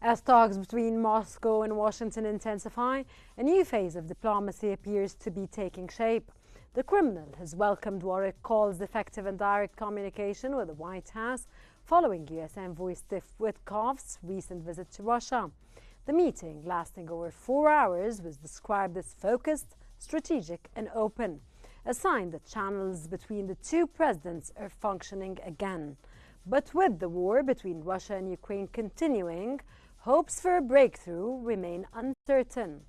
As talks between Moscow and Washington intensify, a new phase of diplomacy appears to be taking shape. The Kremlin has welcomed what it calls effective and direct communication with the White House following U.S. envoy Steve Witkoff's recent visit to Russia. The meeting, lasting over 4 hours, was described as focused, strategic and open, a sign that channels between the two presidents are functioning again. But with the war between Russia and Ukraine continuing, hopes for a breakthrough remain uncertain.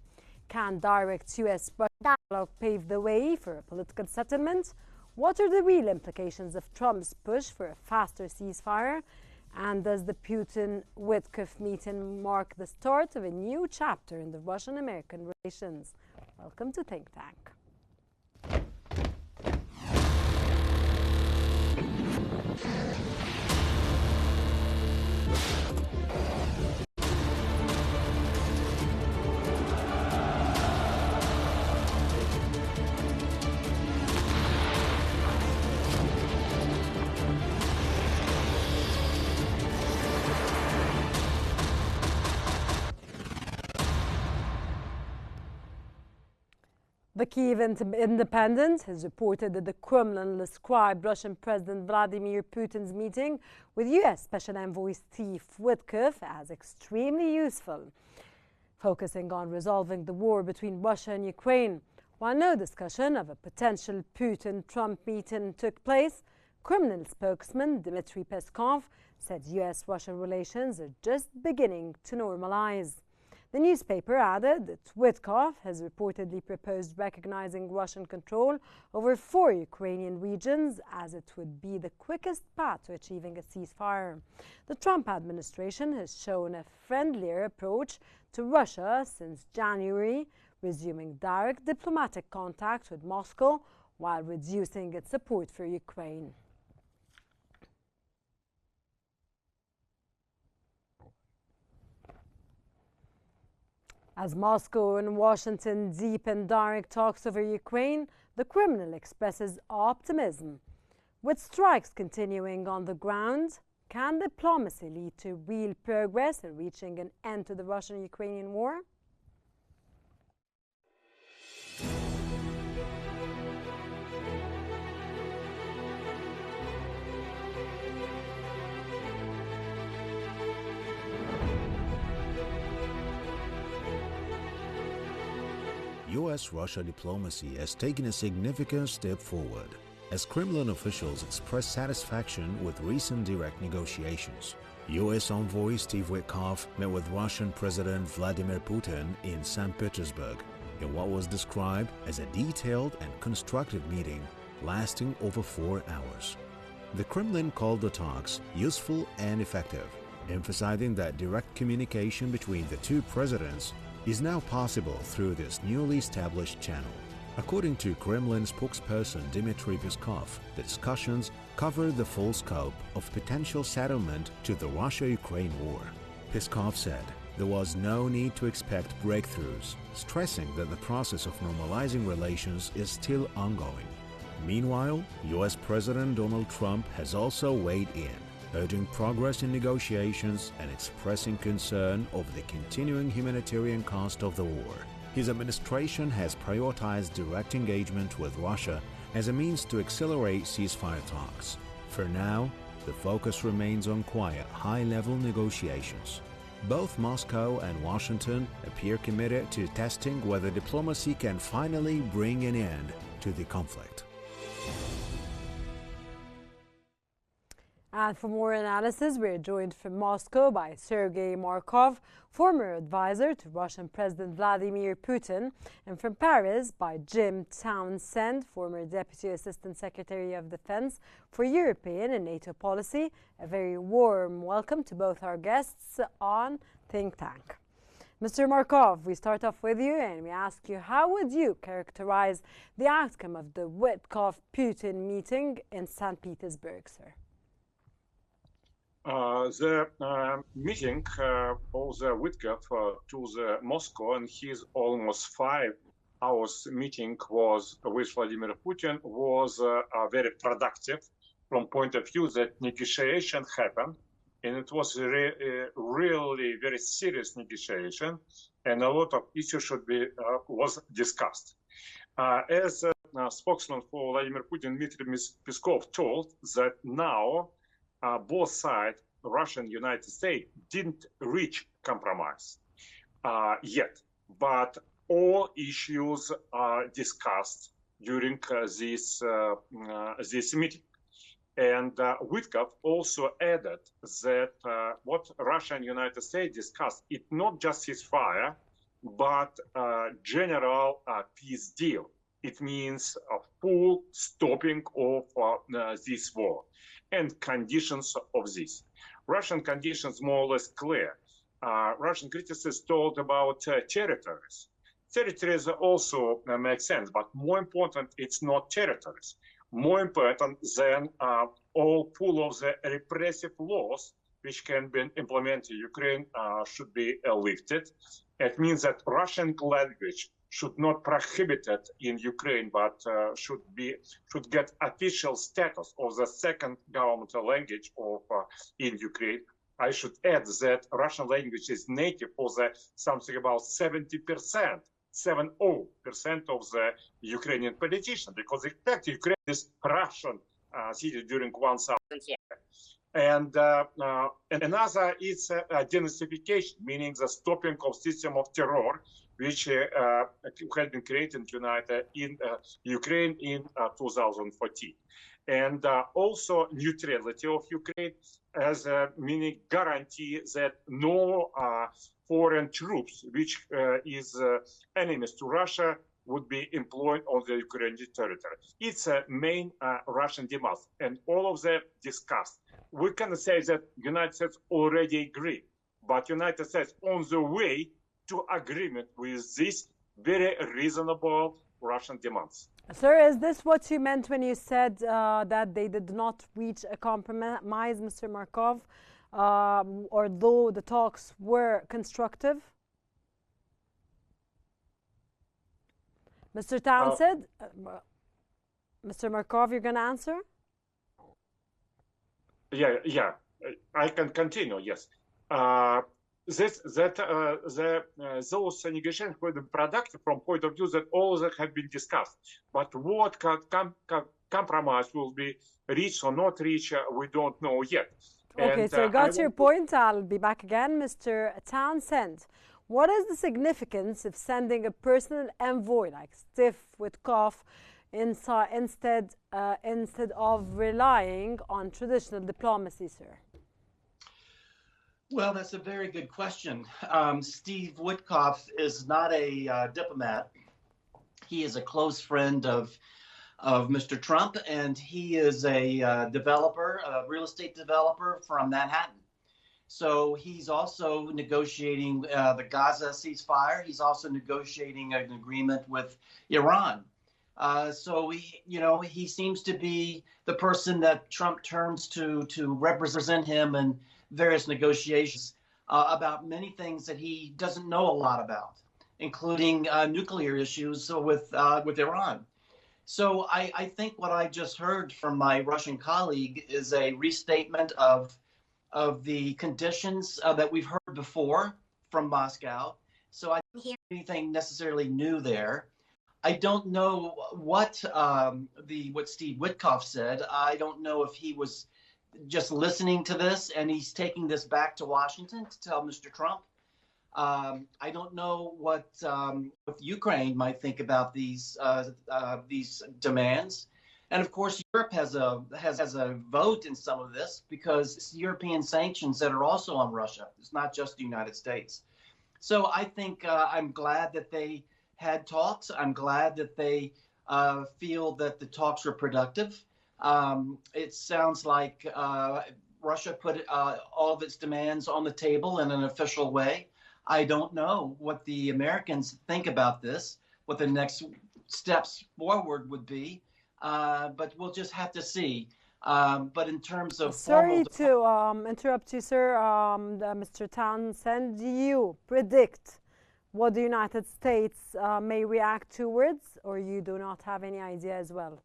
Can direct U.S.-Russia dialogue pave the way for a political settlement? What are the real implications of Trump's push for a faster ceasefire? And does the Putin-Witkoff meeting mark the start of a new chapter in the Russian-American relations? Welcome to Think Tank. The Kyiv Independent has reported that the Kremlin described Russian President Vladimir Putin's meeting with U.S. Special Envoy Steve Witkoff as extremely useful, focusing on resolving the war between Russia and Ukraine. While no discussion of a potential Putin-Trump meeting took place, Kremlin spokesman Dmitry Peskov said U.S.-Russia relations are just beginning to normalize. The newspaper added that Witkoff has reportedly proposed recognizing Russian control over 4 Ukrainian regions as it would be the quickest path to achieving a ceasefire. The Trump administration has shown a friendlier approach to Russia since January, resuming direct diplomatic contact with Moscow while reducing its support for Ukraine. As Moscow and Washington deepen direct talks over Ukraine, the Kremlin expresses optimism. With strikes continuing on the ground, can diplomacy lead to real progress in reaching an end to the Russian-Ukrainian war? U.S.-Russia diplomacy has taken a significant step forward as Kremlin officials express satisfaction with recent direct negotiations. U.S. envoy Steve Witkoff met with Russian President Vladimir Putin in St. Petersburg in what was described as a detailed and constructive meeting lasting over 4 hours. The Kremlin called the talks useful and effective, emphasizing that direct communication between the two presidents is now possible through this newly established channel. According to Kremlin spokesperson Dmitry Peskov, the discussions covered the full scope of potential settlement to the Russia-Ukraine war. Peskov said there was no need to expect breakthroughs, stressing that the process of normalizing relations is still ongoing. Meanwhile, U.S. President Donald Trump has also weighed in, urging progress in negotiations and expressing concern over the continuing humanitarian cost of the war. His administration has prioritized direct engagement with Russia as a means to accelerate ceasefire talks. For now, the focus remains on quiet, high-level negotiations. Both Moscow and Washington appear committed to testing whether diplomacy can finally bring an end to the conflict. And for more analysis, we're joined from Moscow by Sergei Markov, former advisor to Russian President Vladimir Putin, and from Paris by Jim Townsend, former Deputy Assistant Secretary of Defense for European and NATO Policy. A very warm welcome to both our guests on Think Tank. Mr. Markov, we start off with you and we ask you, how would you characterize the outcome of the Witkoff-Putin meeting in St. Petersburg, sir? The meeting of the Witkoff to the Moscow and his almost 5 hours meeting was with Vladimir Putin was very productive from point of view that negotiation happened and it was really very serious negotiation, and a lot of issues should be was discussed. As spokesman for Vladimir Putin, Dmitry Peskov, told that now both sides, Russia and United States, didn't reach compromise yet, but all issues are discussed during this meeting. And Witkoff also added that what Russia and United States discussed, it's not just ceasefire, but general peace deal. It means a full stopping of this war and conditions of this. Russian conditions more or less clear. Russian critics told about territories. Territories also make sense, but more important, it's not territories. More important than all full of the repressive laws which can be implemented in Ukraine should be lifted. It means that Russian language should not prohibited in Ukraine, but should get official status of the second governmental language of in Ukraine. I should add that Russian language is native for something about 70%. 70% of the Ukrainian politicians, because in fact Ukraine is Russian city during 1,000 years. And another is denazification, meaning the stopping of system of terror, which had been created in Ukraine in 2014. And also neutrality of Ukraine as a meaning guarantee that no foreign troops, which is enemies to Russia, would be employed on the Ukrainian territory. It's a main Russian demand, and all of them discussed. We can say that United States already agreed, but United States on the way to agreement with these very reasonable Russian demands. Sir, is this what you meant when you said that they did not reach a compromise, Mr. Markov, although the talks were constructive? Mr. Townsend, Mr. Markov, you're going to answer? Yeah, I can continue. Yes, those negotiations were productive from point of view that all of that have been discussed. But what compromise will be reached or not reached, we don't know yet. Okay, so got your point. I'll be back again, Mr. Townsend. What is the significance of sending a personal envoy like Steve Witkoff instead of relying on traditional diplomacy, sir? Well, that's a very good question. Steve Witkoff is not a diplomat. He is a close friend of Mr. Trump, and he is a developer, a real estate developer from Manhattan. So he's also negotiating the Gaza ceasefire. He's also negotiating an agreement with Iran. So he seems to be the person that Trump turns to represent him in various negotiations about many things that he doesn't know a lot about, including nuclear issues with Iran. So I think what I just heard from my Russian colleague is a restatement of the conditions that we've heard before from Moscow. So I don't hear anything necessarily new there. I don't know what Steve Witkoff said. I don't know if he was just listening to this and he's taking this back to Washington to tell Mr. Trump. I don't know what Ukraine might think about these demands. And of course, Europe has a vote in some of this because it's European sanctions that are also on Russia. It's not just the United States. So I think I'm glad that they had talks. I'm glad that they feel that the talks were productive. It sounds like Russia put all of its demands on the table in an official way. I don't know what the Americans think about this, what the next steps forward would be. But we'll just have to see. But in terms of sorry to interrupt you, sir, Mr. Townsend, do you predict what the United States may react towards, or you do not have any idea as well?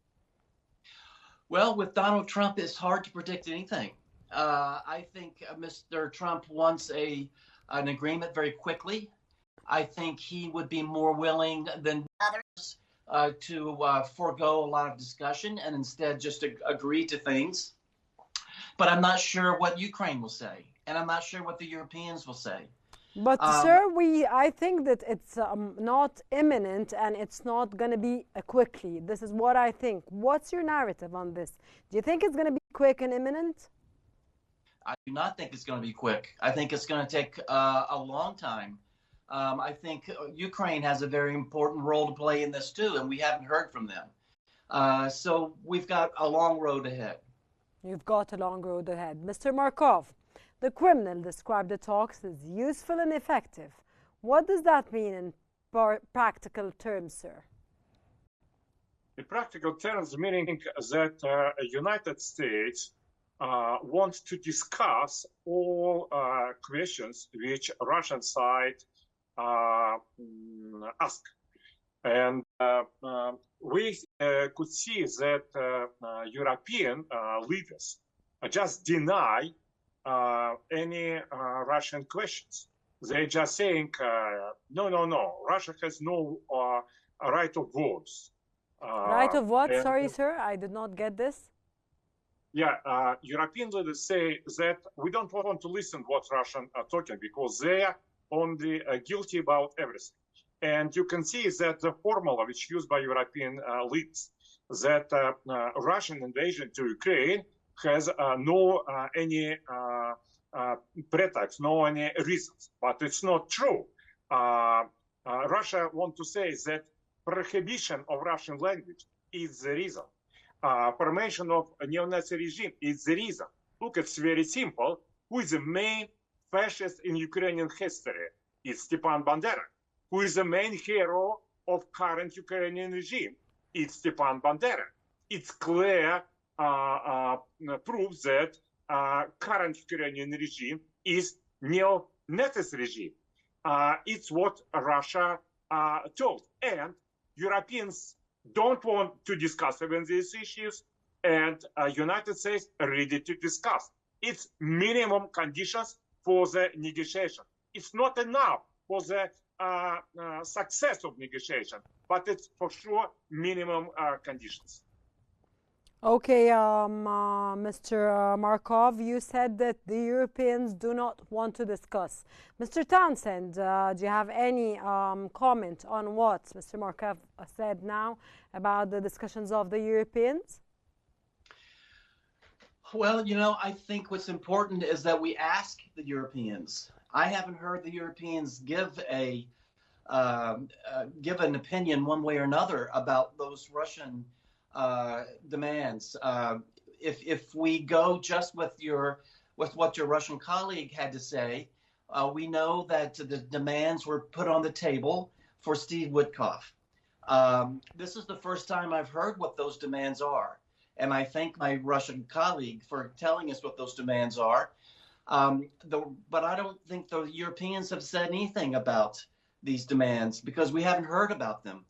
Well, with Donald Trump, it's hard to predict anything. I think Mr. Trump wants an agreement very quickly. I think he would be more willing than others to forego a lot of discussion and instead just agree to things. But I'm not sure what Ukraine will say, and I'm not sure what the Europeans will say. But sir, I think that it's not imminent and it's not going to be quickly. This is what I think. What's your narrative on this? Do you think it's going to be quick and imminent? I do not think it's going to be quick. I think it's going to take a long time. I think Ukraine has a very important role to play in this too, and we haven't heard from them. So we've got a long road ahead. You've got a long road ahead. Mr. Markov, the Kremlin described the talks as useful and effective. What does that mean in practical terms, sir? In practical terms, meaning that the United States wants to discuss all questions which Russian side ask. And we could see that European leaders just deny any Russian questions. They're just saying, no, Russia has no right of votes. Right of what? Sorry, sir, I did not get this. Yeah, European leaders say that we don't want to listen what Russians are talking because they are only guilty about everything. And you can see that the formula which used by European leaders, that Russian invasion to Ukraine has no any pretext, no any reasons. But it's not true. Russia want to say that prohibition of Russian language is the reason. Formation of a neo-Nazi regime is the reason. Look, it's very simple. Who is the main fascist in Ukrainian history? It's Stepan Bandera. Who is the main hero of current Ukrainian regime? It's Stepan Bandera. It's clear proof that current Ukrainian regime is neo-Nazi regime. It's what Russia told. And Europeans don't want to discuss even these issues, and United States are ready to discuss. It's minimum conditions for the negotiation. It's not enough for the success of negotiation, but it's for sure minimum conditions. Okay, Mr. Markov, you said that the Europeans do not want to discuss. Mr. Townsend, do you have any comment on what Mr. Markov said now about the discussions of the Europeans? Well, I think what's important is that we ask the Europeans. I haven't heard the Europeans give an opinion one way or another about those Russian demands. If we go just with what your Russian colleague had to say, we know that the demands were put on the table for Steve Witkoff. This is the first time I've heard what those demands are, and I thank my Russian colleague for telling us what those demands are. But I don't think the Europeans have said anything about these demands because we haven't heard about them.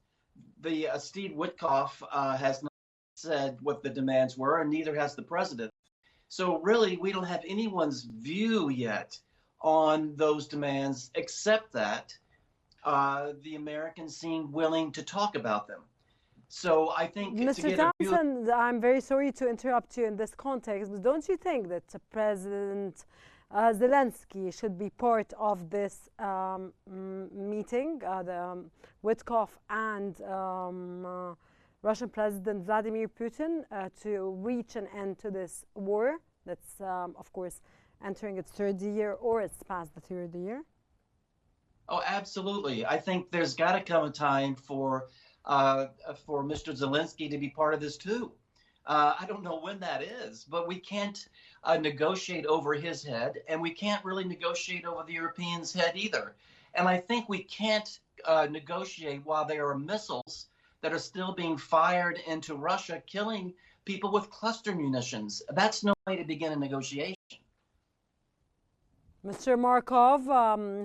The Steve Witkoff has not said what the demands were, and neither has the president. So really, we don't have anyone's view yet on those demands, except that the Americans seem willing to talk about them. So I think, Mr. Townsend, I'm very sorry to interrupt you in this context, but don't you think that President Zelensky should be part of this meeting, the Witkoff and Russian President Vladimir Putin, to reach an end to this war that's, of course, entering its third year, or it's past the third year? Oh, absolutely. I think there's got to come a time for Mr. Zelensky to be part of this too. I don't know when that is, but we can't negotiate over his head, and we can't really negotiate over the Europeans' head either. And I think we can't negotiate while there are missiles that are still being fired into Russia, killing people with cluster munitions. That's no way to begin a negotiation. Mr. Markov,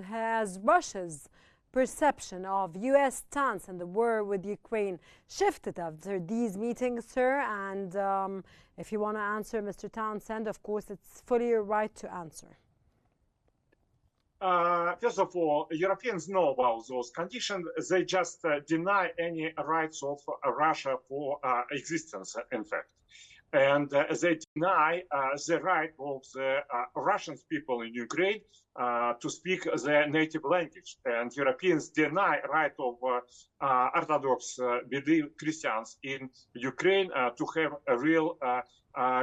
has Russia's perception of U.S. stance in the war with Ukraine shifted after these meetings, sir? And if you want to answer, Mr. Townsend, of course, it's fully your right to answer. First of all, Europeans know about those conditions. They just deny any rights of Russia for existence, in fact. And they deny the right of the Russian people in Ukraine to speak their native language. And Europeans deny right of Orthodox Christians in Ukraine to have a real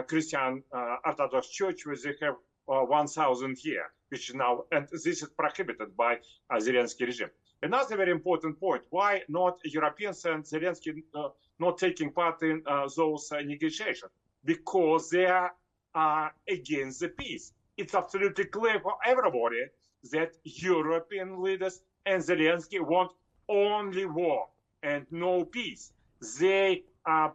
Christian Orthodox church where they have 1,000 here, which now, and this is prohibited by Zelensky regime. Another very important point, why not Europeans and Zelensky not taking part in those negotiations? Because they are against the peace. It's absolutely clear for everybody that European leaders and Zelensky want only war and no peace. They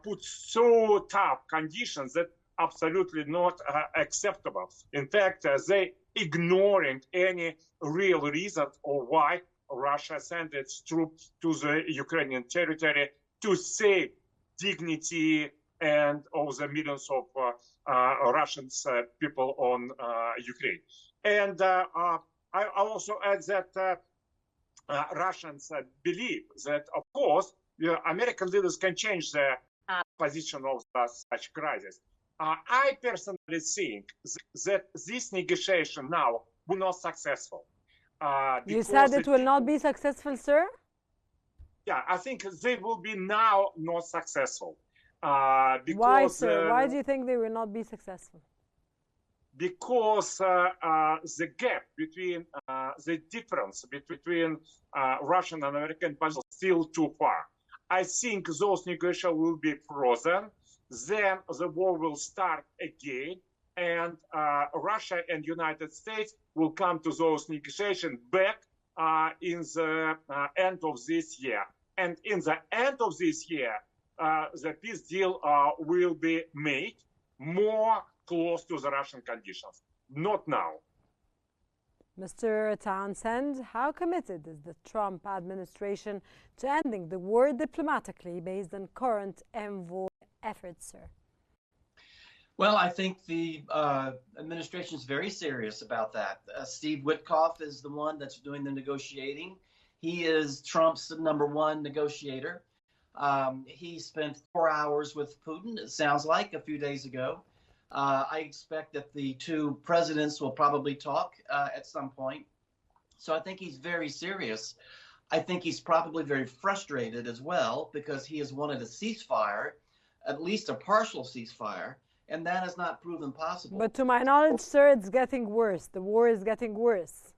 put so tough conditions that absolutely not acceptable. In fact, they ignoring any real reason or why Russia sent its troops to the Ukrainian territory to save dignity and of the millions of Russian people on Ukraine. And I also add that Russians believe that, of course, American leaders can change the position of such crisis. I personally think that this negotiation now will not successful. You said it will not be successful, sir? Yeah, I think they will be now not successful. Because, why, sir? Why do you think they will not be successful? Because the gap between the difference between Russian and American positions is still too far. I think those negotiations will be frozen. Then the war will start again, and Russia and United States will come to those negotiations back in the end of this year. And in the end of this year, the peace deal will be made more close to the Russian conditions, not now. Mr. Townsend, how committed is the Trump administration to ending the war diplomatically based on current envoy efforts, sir? Well, I think the administration is very serious about that. Steve Witkoff is the one that's doing the negotiating. He is Trump's #1 negotiator. He spent 4 hours with Putin, it sounds like, a few days ago. I expect that the two presidents will probably talk at some point. So I think he's very serious. I think he's probably very frustrated as well because he has wanted a ceasefire, at least a partial ceasefire, and that has not proven possible. But to my knowledge, sir, it's getting worse. The war is getting worse.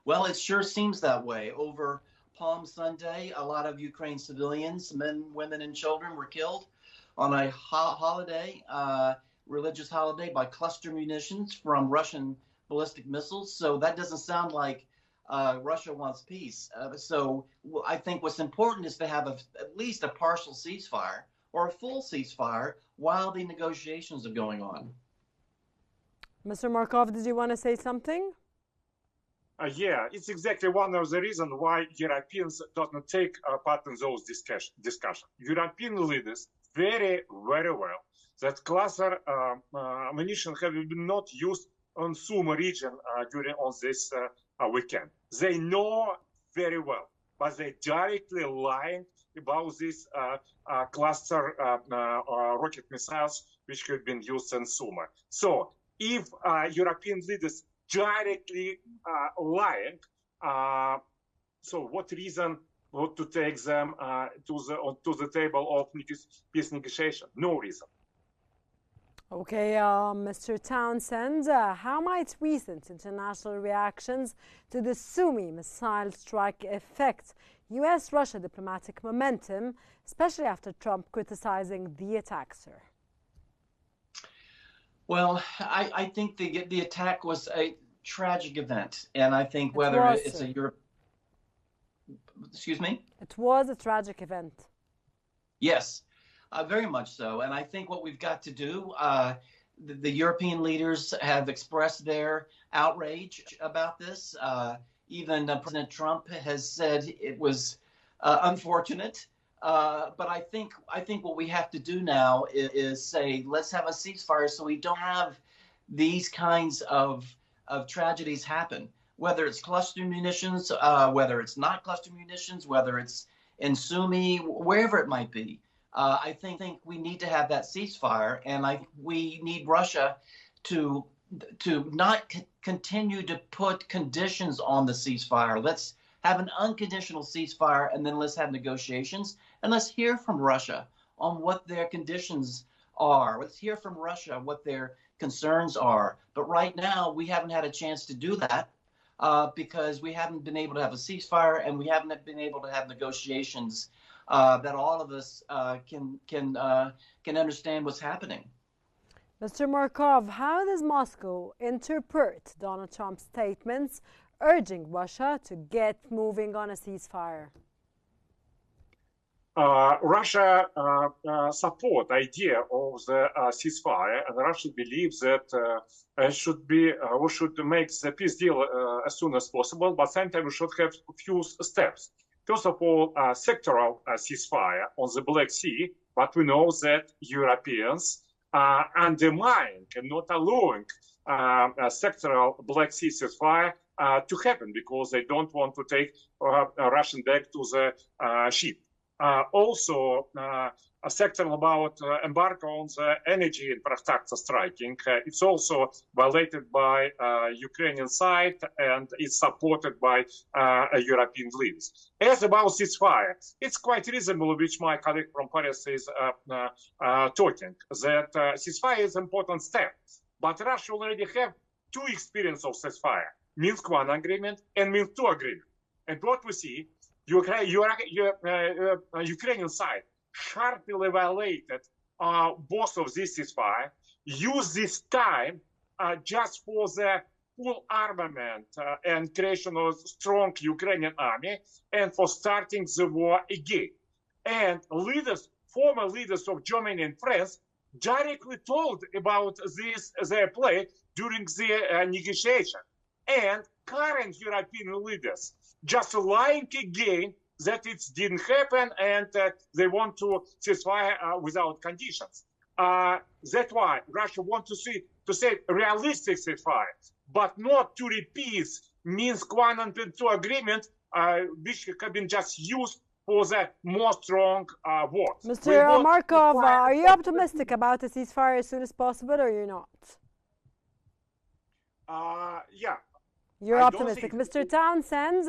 Well, it sure seems that way. Over Palm Sunday, a lot of Ukraine civilians, men, women, and children were killed on a holiday, religious holiday, by cluster munitions from Russian ballistic missiles. So that doesn't sound like Russia wants peace. So I think what's important is to have at least a partial ceasefire or a full ceasefire while the negotiations are going on. Mr. Markov, did you want to say something? Yeah, it's exactly one of the reasons why Europeans don't take part in those discussions. European leaders very, very well that cluster ammunition have been not used on Sumy region during on this weekend. They know very well, but they directly lying about this cluster rocket missiles which have been used in Sumy. So if European leaders directly lying, so what reason not to take them to the table of peace negotiation? No reason. Okay, Mr. Townsend, how might recent international reactions to the Sumy missile strike affect U.S.-Russia diplomatic momentum, especially after Trump criticizing the attack, sir? Well, I think the attack was a tragic event, and I think whether it's a Europe. Excuse me? It was a tragic event. Yes, very much so. And I think what we've got to do, the European leaders have expressed their outrage about this. Even President Trump has said it was unfortunate. But I think what we have to do now is say, let's have a ceasefire so we don't have these kinds of tragedies happen. Whether it's cluster munitions, whether it's not cluster munitions, whether it's in Sumy, wherever it might be. I think we need to have that ceasefire, and we need Russia to not continue to put conditions on the ceasefire. Let's have an unconditional ceasefire, and then let's have negotiations, and let's hear from Russia on what their conditions are. Let's hear from Russia what their concerns are. But right now, we haven't had a chance to do that because we haven't been able to have a ceasefire, and we haven't been able to have negotiations that all of us can understand what's happening. Mr. Markov, how does Moscow interpret Donald Trump's statements urging Russia to get moving on a ceasefire? Russia support the idea of the ceasefire, and Russia believes that we should make the peace deal as soon as possible, but sometimes we should have a few steps. First of all, sectoral ceasefire on the Black Sea, but we know that Europeans undermining and not allowing a sectoral Black Sea ceasefire to happen because they don't want to take Russian back to the ship. Also, a sector about embargo on the energy infrastructure striking. It's also violated by Ukrainian side and it's supported by European leaders. As about ceasefire, it's quite reasonable, which my colleague from Paris is talking, that ceasefire is an important step. But Russia already have two experiences of ceasefire, Minsk I agreement and Minsk II agreement. And what we see, Ukrainian side sharply violated both of these ceasefire, use this time just for the full armament and creation of strong Ukrainian army and for starting the war again. And former leaders of Germany and France directly told about this their play during the negotiation. And current European leaders just lying again that it didn't happen and they want to ceasefire without conditions. That's why Russia wants to say realistic ceasefire, but not to repeat Minsk I and Minsk II agreement, which have been just used for the more strong war. Mr. Markov, are you optimistic about a ceasefire as soon as possible, or you're not? Yeah. You're optimistic. Mr. Townsend,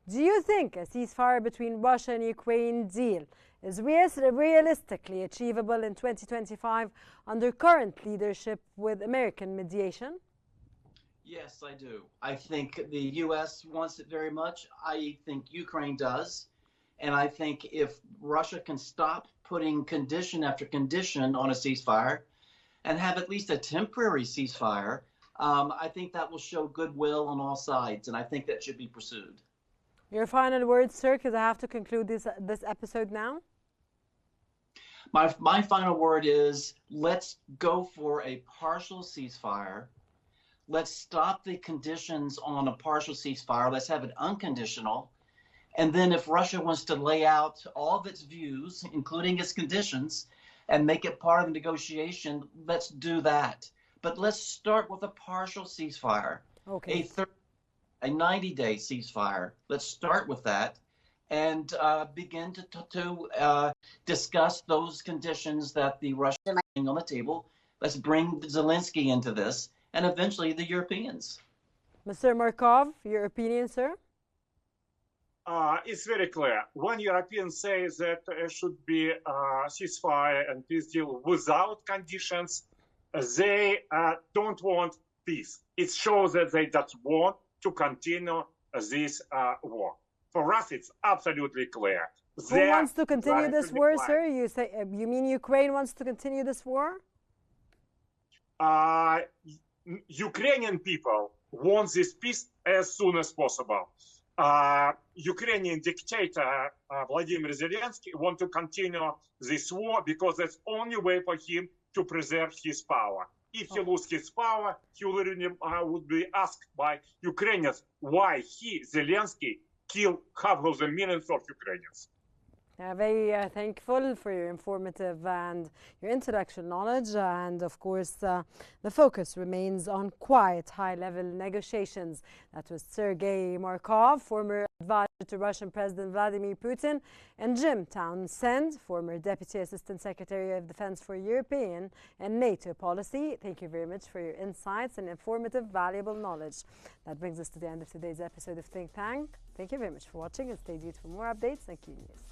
do you think a ceasefire between Russia and Ukraine deal is realistically achievable in 2025 under current leadership with American mediation? Yes, I do. I think the U.S. wants it very much. I think Ukraine does. And I think if Russia can stop putting condition after condition on a ceasefire and have at least a temporary ceasefire, I think that will show goodwill on all sides, and I think that should be pursued. Your final words, sir, because I have to conclude this episode now. My final word is let's go for a partial ceasefire. Let's stop the conditions on a partial ceasefire. Let's have it unconditional. And then if Russia wants to lay out all of its views, including its conditions, and make it part of the negotiation, let's do that. But let's start with a partial ceasefire, okay. a 90-day ceasefire. Let's start with that and begin to discuss those conditions that the Russians are laying on the table. Let's bring Zelensky into this and eventually the Europeans. Mr. Markov, your opinion, sir? It's very clear. When Europeans say that it should be a ceasefire and peace deal without conditions, they don't want peace. It shows that they just want to continue this war. For us, it's absolutely clear. Who wants to continue this war, sir? You mean Ukraine wants to continue this war? Ukrainian people want this peace as soon as possible. Ukrainian dictator Vladimir Zelensky wants to continue this war because that's the only way for him to preserve his power. If he loses his power, he would be asked by Ukrainians why he, Zelensky, killed half of the millions of Ukrainians. Very thankful for your informative and your intellectual knowledge, and of course the focus remains on quiet high-level negotiations. That was Sergei Markov, former advisor to Russian President Vladimir Putin, and Jim Townsend, former Deputy Assistant Secretary of Defense for European and NATO policy. Thank you very much for your insights and informative, valuable knowledge. That brings us to the end of today's episode of Think Tank. Thank you very much for watching, and stay tuned for more updates on Qnews.